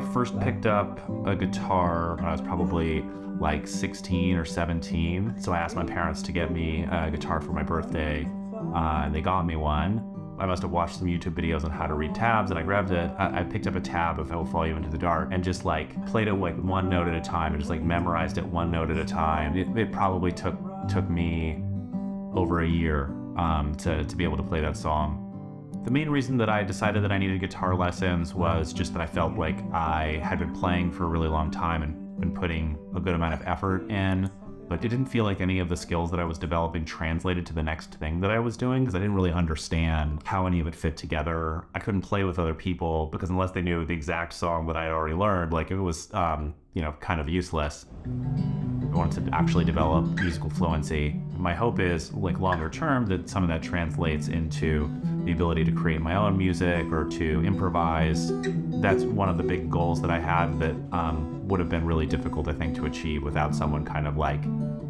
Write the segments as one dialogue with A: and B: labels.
A: first picked up a guitar when I was probably like 16 or 17. So I asked my parents to get me a guitar for my birthday, and they got me one. I must have watched some YouTube videos on how to read tabs, and I grabbed it. I picked up a tab of "I Will Follow You Into the Dark" and just like played it like one note at a time, and just like memorized it one note at a time. It probably took me over a year to be able to play that song. The main reason that I decided that I needed guitar lessons was just that I felt like I had been playing for a really long time and been putting a good amount of effort in, but it didn't feel like any of the skills that I was developing translated to the next thing that I was doing, because I didn't really understand how any of it fit together. I couldn't play with other people because unless they knew the exact song that I had already learned, like it was, kind of useless. I wanted to actually develop musical fluency. My hope is, like longer term, that some of that translates into the ability to create my own music or to improvise. That's one of the big goals that I had that would have been really difficult, I think, to achieve without someone kind of like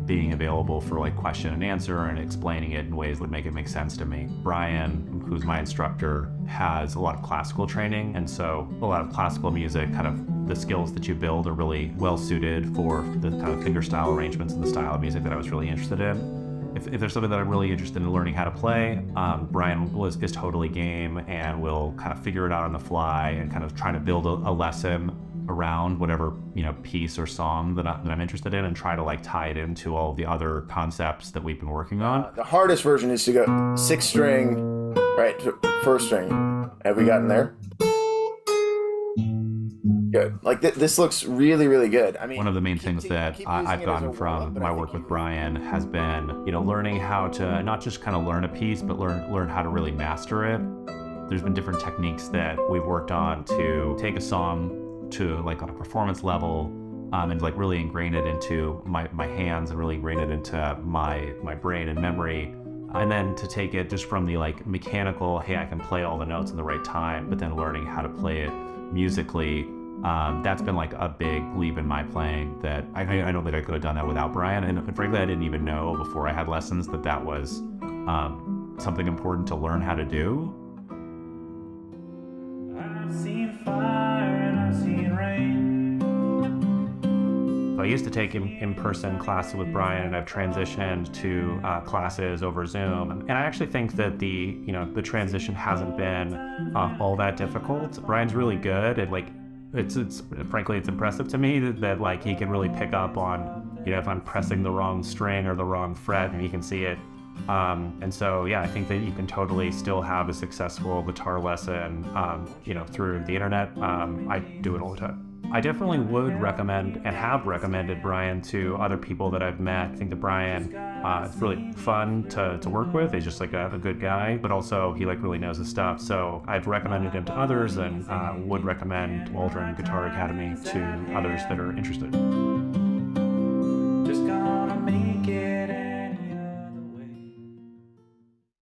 A: being available for like question and answer and explaining it in ways that make sense to me. Brian, who's my instructor, has a lot of classical training, and so a lot of classical music, kind of the skills that you build are really well suited for the kind of fingerstyle arrangements and the style of music that I was really interested in. If there's something that I'm really interested in learning how to play, Brian is totally game and will kind of figure it out on the fly and kind of try to build a lesson around whatever piece or song that I'm interested in, and try to like tie it into all the other concepts that we've been working on.
B: The hardest version is to go 6 string, right, to 1st string. Have we gotten there? Good. Like this looks really, really good. I mean,
A: one of the main things that I've gotten from my work with Brian has been, learning how to not just kind of learn a piece, but learn how to really master it. There's been different techniques that we've worked on to take a song to like on a performance level, and like really ingrain it into my hands and really ingrain it into my brain and memory. And then to take it just from the like mechanical, hey, I can play all the notes in the right time, but then learning how to play it musically. That's been like a big leap in my playing that I don't think I could have done that without Brian. And frankly, I didn't even know before I had lessons that was something important to learn how to do. I've seen fire and I've seen rain. So I used to take in-person classes with Brian, and I've transitioned to classes over Zoom. And I actually think that the transition hasn't been all that difficult. Brian's really good at like, it's frankly, it's impressive to me that like he can really pick up on, if I'm pressing the wrong string or the wrong fret, and he can see it. And so, yeah, I think that you can totally still have a successful guitar lesson, through the internet. I do it all the time. I definitely would recommend and have recommended Brian to other people that I've met. I think that Brian is really fun to work with. He's just like a good guy, but also he like really knows his stuff. So I've recommended him to others, and would recommend Waldron Guitar Academy to others that are interested. Just gone.